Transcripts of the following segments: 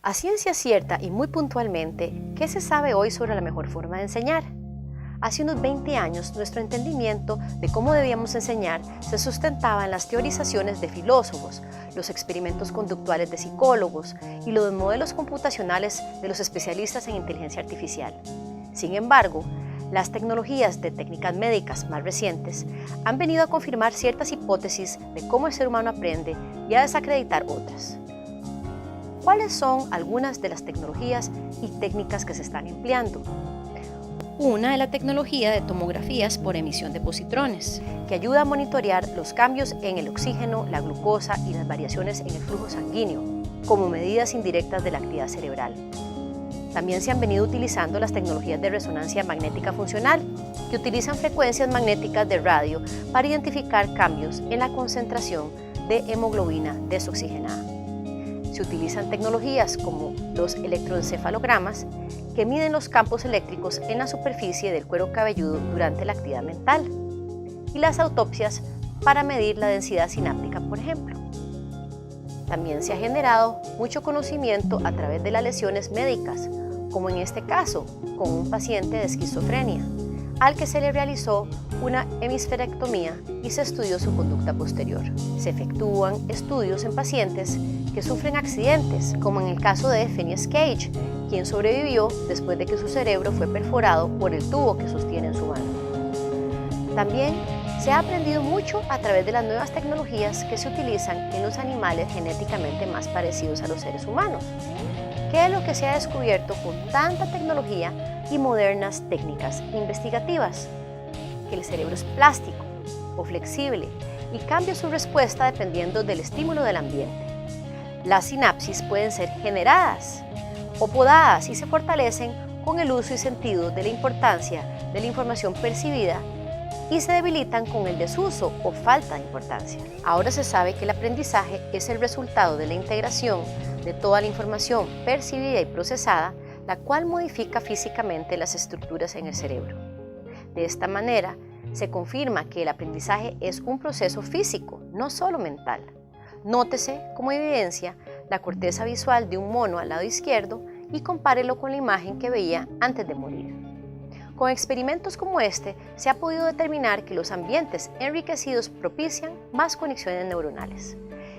A ciencia cierta y muy puntualmente, ¿qué se sabe hoy sobre la mejor forma de enseñar? Hace unos 20 años, nuestro entendimiento de cómo debíamos enseñar se sustentaba en las teorizaciones de filósofos, los experimentos conductuales de psicólogos y los modelos computacionales de los especialistas en inteligencia artificial. Sin embargo, las tecnologías de técnicas médicas más recientes han venido a confirmar ciertas hipótesis de cómo el ser humano aprende y a desacreditar otras. ¿Cuáles son algunas de las tecnologías y técnicas que se están empleando? Una es la tecnología de tomografías por emisión de positrones, que ayuda a monitorear los cambios en el oxígeno, la glucosa y las variaciones en el flujo sanguíneo, como medidas indirectas de la actividad cerebral. También se han venido utilizando las tecnologías de resonancia magnética funcional, que utilizan frecuencias magnéticas de radio para identificar cambios en la concentración de hemoglobina desoxigenada. Se utilizan tecnologías como los electroencefalogramas, que miden los campos eléctricos en la superficie del cuero cabelludo durante la actividad mental, y las autopsias para medir la densidad sináptica, por ejemplo. También se ha generado mucho conocimiento a través de las lesiones médicas, como en este caso, con un paciente de esquizofrenia, al que se le realizó una hemisferectomía y se estudió su conducta posterior. Se efectúan estudios en pacientes que sufren accidentes, como en el caso de Phineas Cage, quien sobrevivió después de que su cerebro fue perforado por el tubo que sostiene en su mano. También se ha aprendido mucho a través de las nuevas tecnologías que se utilizan en los animales genéticamente más parecidos a los seres humanos. ¿Qué es lo que se ha descubierto con tanta tecnología y modernas técnicas investigativas? Que el cerebro es plástico o flexible y cambia su respuesta dependiendo del estímulo del ambiente. Las sinapsis pueden ser generadas o podadas y se fortalecen con el uso y sentido de la importancia de la información percibida y se debilitan con el desuso o falta de importancia. Ahora se sabe que el aprendizaje es el resultado de la integración de toda la información percibida y procesada, la cual modifica físicamente las estructuras en el cerebro. De esta manera, se confirma que el aprendizaje es un proceso físico, no solo mental. Nótese como evidencia la corteza visual de un mono al lado izquierdo y compárelo con la imagen que veía antes de morir. Con experimentos como este, se ha podido determinar que los ambientes enriquecidos propician más conexiones neuronales.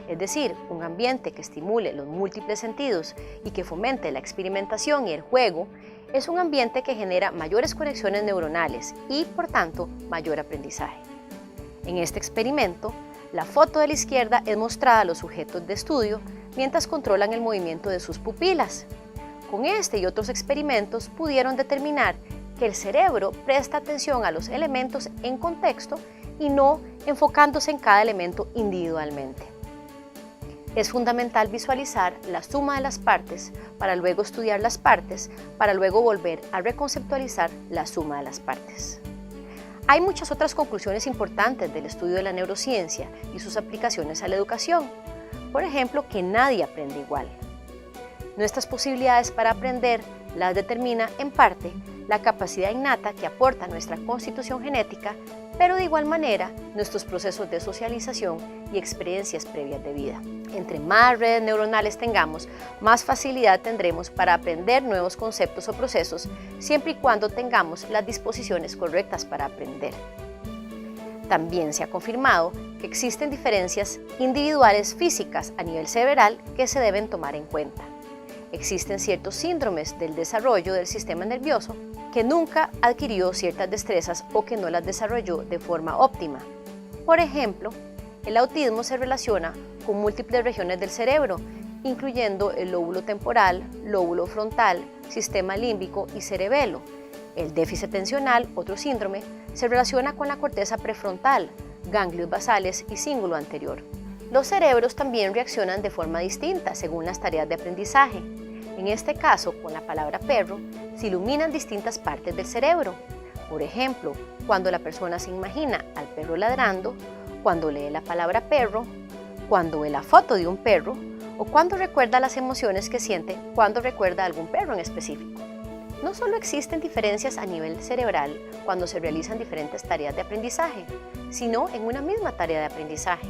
Es decir, un ambiente que estimule los múltiples sentidos y que fomente la experimentación y el juego es un ambiente que genera mayores conexiones neuronales y, por tanto, mayor aprendizaje. En este experimento, la foto de la izquierda es mostrada a los sujetos de estudio mientras controlan el movimiento de sus pupilas. Con este y otros experimentos pudieron determinar que el cerebro presta atención a los elementos en contexto y no enfocándose en cada elemento individualmente. Es fundamental visualizar la suma de las partes para luego estudiar las partes, para luego volver a reconceptualizar la suma de las partes. Hay muchas otras conclusiones importantes del estudio de la neurociencia y sus aplicaciones a la educación. Por ejemplo, que nadie aprende igual. Nuestras posibilidades para aprender las determina, en parte, la capacidad innata que aporta nuestra constitución genética, pero de igual manera nuestros procesos de socialización y experiencias previas de vida. Entre más redes neuronales tengamos, más facilidad tendremos para aprender nuevos conceptos o procesos, siempre y cuando tengamos las disposiciones correctas para aprender. También se ha confirmado que existen diferencias individuales físicas a nivel cerebral que se deben tomar en cuenta. Existen ciertos síndromes del desarrollo del sistema nervioso que nunca adquirió ciertas destrezas o que no las desarrolló de forma óptima. Por ejemplo, el autismo se relaciona con múltiples regiones del cerebro, incluyendo el lóbulo temporal, lóbulo frontal, sistema límbico y cerebelo. El déficit atencional, otro síndrome, se relaciona con la corteza prefrontal, ganglios basales y cíngulo anterior. Los cerebros también reaccionan de forma distinta según las tareas de aprendizaje. En este caso, con la palabra perro, se iluminan distintas partes del cerebro. Por ejemplo, cuando la persona se imagina al perro ladrando, cuando lee la palabra perro, cuando ve la foto de un perro o cuando recuerda las emociones que siente cuando recuerda a algún perro en específico. No solo existen diferencias a nivel cerebral cuando se realizan diferentes tareas de aprendizaje, sino en una misma tarea de aprendizaje.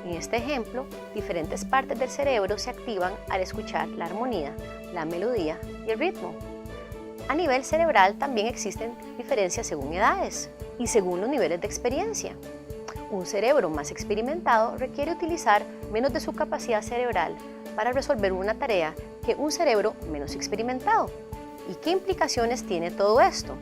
En este ejemplo, diferentes partes del cerebro se activan al escuchar la armonía, la melodía y el ritmo. A nivel cerebral también existen diferencias según edades y según los niveles de experiencia. Un cerebro más experimentado requiere utilizar menos de su capacidad cerebral para resolver una tarea que un cerebro menos experimentado. ¿Y qué implicaciones tiene todo esto?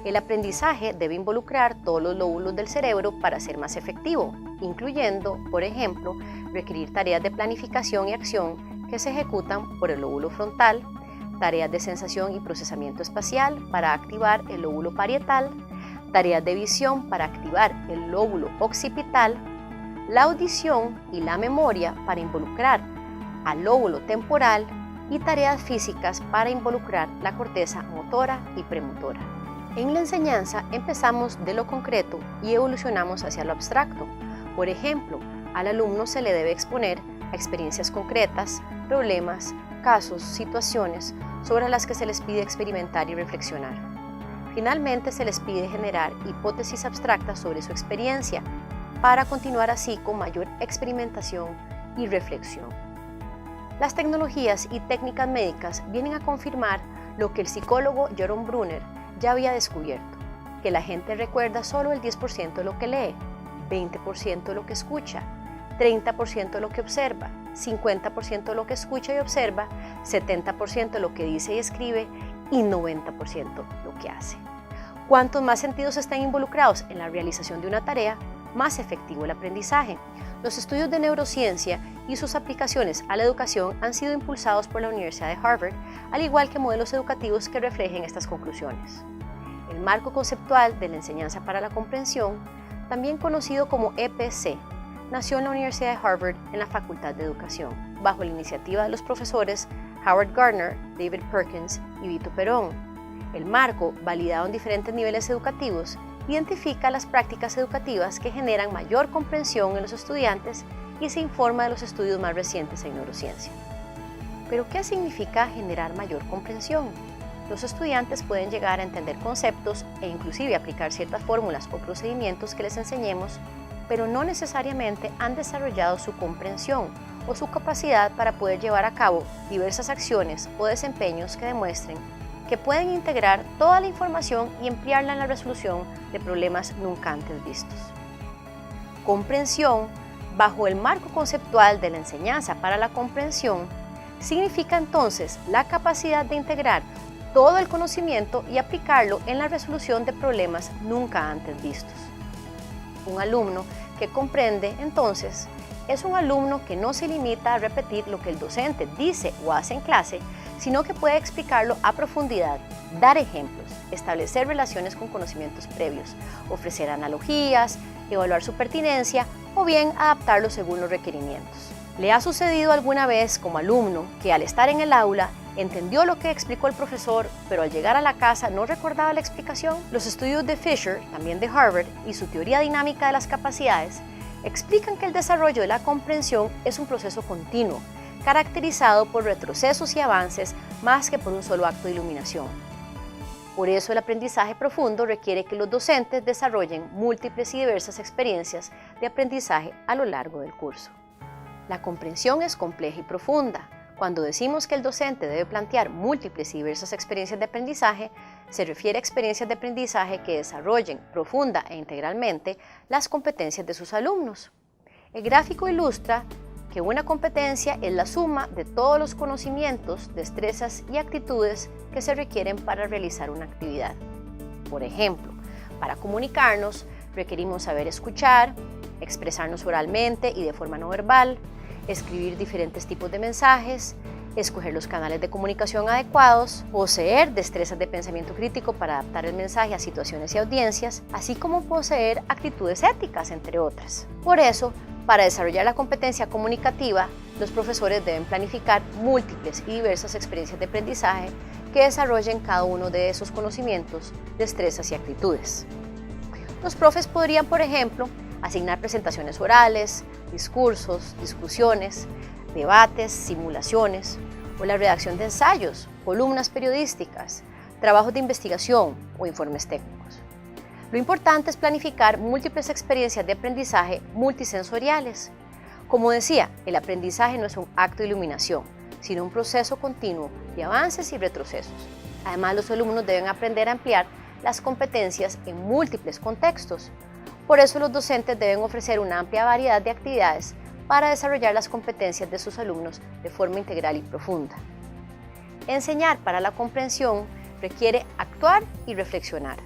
El aprendizaje debe involucrar todos los lóbulos del cerebro para ser más efectivo, incluyendo, por ejemplo, requerir tareas de planificación y acción que se ejecutan por el lóbulo frontal, tareas de sensación y procesamiento espacial para activar el lóbulo parietal, tareas de visión para activar el lóbulo occipital, la audición y la memoria para involucrar al lóbulo temporal y tareas físicas para involucrar la corteza motora y premotora. En la enseñanza empezamos de lo concreto y evolucionamos hacia lo abstracto. Por ejemplo, al alumno se le debe exponer a experiencias concretas, problemas, casos, situaciones sobre las que se les pide experimentar y reflexionar. Finalmente, se les pide generar hipótesis abstractas sobre su experiencia para continuar así con mayor experimentación y reflexión. Las tecnologías y técnicas médicas vienen a confirmar lo que el psicólogo Jerome Bruner ya había descubierto, que la gente recuerda solo el 10% de lo que lee, 20% de lo que escucha, 30% de lo que observa, 50% de lo que escucha y observa, 70% de lo que dice y escribe y 90% lo que hace. Cuantos más sentidos estén involucrados en la realización de una tarea, más efectivo el aprendizaje. Los estudios de neurociencia y sus aplicaciones a la educación han sido impulsados por la Universidad de Harvard, al igual que modelos educativos que reflejen estas conclusiones. El marco conceptual de la enseñanza para la comprensión, también conocido como EPC, nació en la Universidad de Harvard en la Facultad de Educación, bajo la iniciativa de los profesores Howard Gardner, David Perkins y Vito Perón. El marco, validado en diferentes niveles educativos, identifica las prácticas educativas que generan mayor comprensión en los estudiantes y se informa de los estudios más recientes en neurociencia. ¿Pero qué significa generar mayor comprensión? Los estudiantes pueden llegar a entender conceptos e inclusive aplicar ciertas fórmulas o procedimientos que les enseñemos, pero no necesariamente han desarrollado su comprensión o su capacidad para poder llevar a cabo diversas acciones o desempeños que demuestren que pueden integrar toda la información y emplearla en la resolución de problemas nunca antes vistos. Comprensión, bajo el marco conceptual de la enseñanza para la comprensión, significa entonces la capacidad de integrar todo el conocimiento y aplicarlo en la resolución de problemas nunca antes vistos. Un alumno que comprende, entonces, es un alumno que no se limita a repetir lo que el docente dice o hace en clase, sino que puede explicarlo a profundidad, dar ejemplos, establecer relaciones con conocimientos previos, ofrecer analogías, evaluar su pertinencia o bien adaptarlo según los requerimientos. ¿Le ha sucedido alguna vez como alumno que al estar en el aula entendió lo que explicó el profesor, pero al llegar a la casa no recordaba la explicación? Los estudios de Fisher, también de Harvard, y su teoría dinámica de las capacidades explican que el desarrollo de la comprensión es un proceso continuo, caracterizado por retrocesos y avances más que por un solo acto de iluminación. Por eso el aprendizaje profundo requiere que los docentes desarrollen múltiples y diversas experiencias de aprendizaje a lo largo del curso. La comprensión es compleja y profunda. Cuando decimos que el docente debe plantear múltiples y diversas experiencias de aprendizaje, se refiere a experiencias de aprendizaje que desarrollen profunda e integralmente las competencias de sus alumnos. El gráfico ilustra que una competencia es la suma de todos los conocimientos, destrezas y actitudes que se requieren para realizar una actividad. Por ejemplo, para comunicarnos requerimos saber escuchar, expresarnos oralmente y de forma no verbal, escribir diferentes tipos de mensajes, escoger los canales de comunicación adecuados, poseer destrezas de pensamiento crítico para adaptar el mensaje a situaciones y audiencias, así como poseer actitudes éticas, entre otras. Por eso, para desarrollar la competencia comunicativa, los profesores deben planificar múltiples y diversas experiencias de aprendizaje que desarrollen cada uno de esos conocimientos, destrezas y actitudes. Los profes podrían, por ejemplo, asignar presentaciones orales, discursos, discusiones, debates, simulaciones o la redacción de ensayos, columnas periodísticas, trabajos de investigación o informes técnicos. Lo importante es planificar múltiples experiencias de aprendizaje multisensoriales. Como decía, el aprendizaje no es un acto de iluminación, sino un proceso continuo de avances y retrocesos. Además, los alumnos deben aprender a ampliar las competencias en múltiples contextos. Por eso, los docentes deben ofrecer una amplia variedad de actividades para desarrollar las competencias de sus alumnos de forma integral y profunda. Enseñar para la comprensión requiere actuar y reflexionar.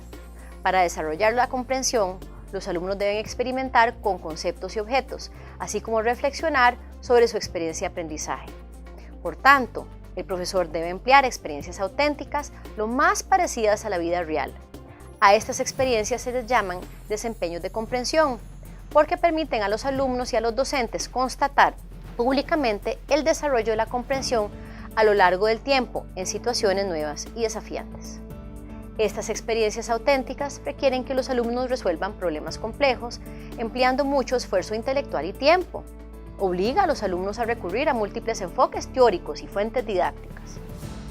Para desarrollar la comprensión, los alumnos deben experimentar con conceptos y objetos, así como reflexionar sobre su experiencia de aprendizaje. Por tanto, el profesor debe emplear experiencias auténticas lo más parecidas a la vida real. A estas experiencias se les llaman desempeños de comprensión, porque permiten a los alumnos y a los docentes constatar públicamente el desarrollo de la comprensión a lo largo del tiempo en situaciones nuevas y desafiantes. Estas experiencias auténticas requieren que los alumnos resuelvan problemas complejos, empleando mucho esfuerzo intelectual y tiempo. Obliga a los alumnos a recurrir a múltiples enfoques teóricos y fuentes didácticas.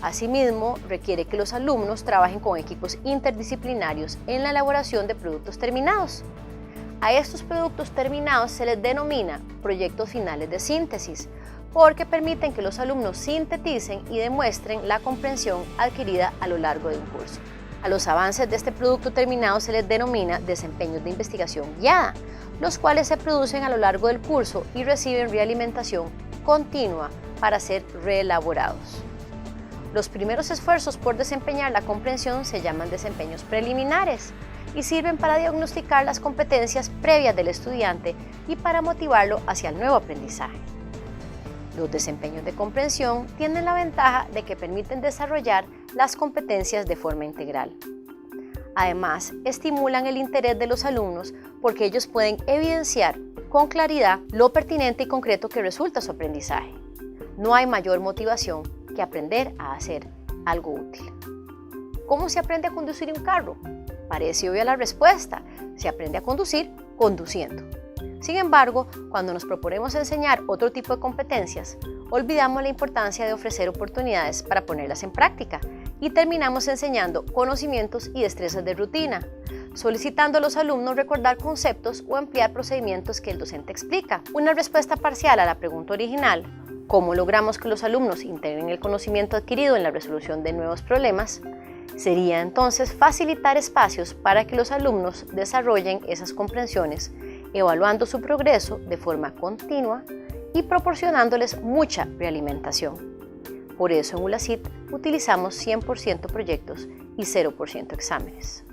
Asimismo, requiere que los alumnos trabajen con equipos interdisciplinarios en la elaboración de productos terminados. A estos productos terminados se les denomina proyectos finales de síntesis, porque permiten que los alumnos sinteticen y demuestren la comprensión adquirida a lo largo de un curso. A los avances de este producto terminado se les denomina desempeños de investigación guiada, los cuales se producen a lo largo del curso y reciben realimentación continua para ser reelaborados. Los primeros esfuerzos por desempeñar la comprensión se llaman desempeños preliminares y sirven para diagnosticar las competencias previas del estudiante y para motivarlo hacia el nuevo aprendizaje. Los desempeños de comprensión tienen la ventaja de que permiten desarrollar las competencias de forma integral. Además, estimulan el interés de los alumnos porque ellos pueden evidenciar con claridad lo pertinente y concreto que resulta su aprendizaje. No hay mayor motivación que aprender a hacer algo útil. ¿Cómo se aprende a conducir un carro? Parece obvia la respuesta: se aprende a conducir conduciendo. Sin embargo, cuando nos proponemos enseñar otro tipo de competencias, olvidamos la importancia de ofrecer oportunidades para ponerlas en práctica y terminamos enseñando conocimientos y destrezas de rutina, solicitando a los alumnos recordar conceptos o emplear procedimientos que el docente explica. Una respuesta parcial a la pregunta original, ¿cómo logramos que los alumnos integren el conocimiento adquirido en la resolución de nuevos problemas?, sería entonces facilitar espacios para que los alumnos desarrollen esas comprensiones, evaluando su progreso de forma continua y proporcionándoles mucha realimentación. Por eso en ULACIT utilizamos 100% proyectos y 0% exámenes.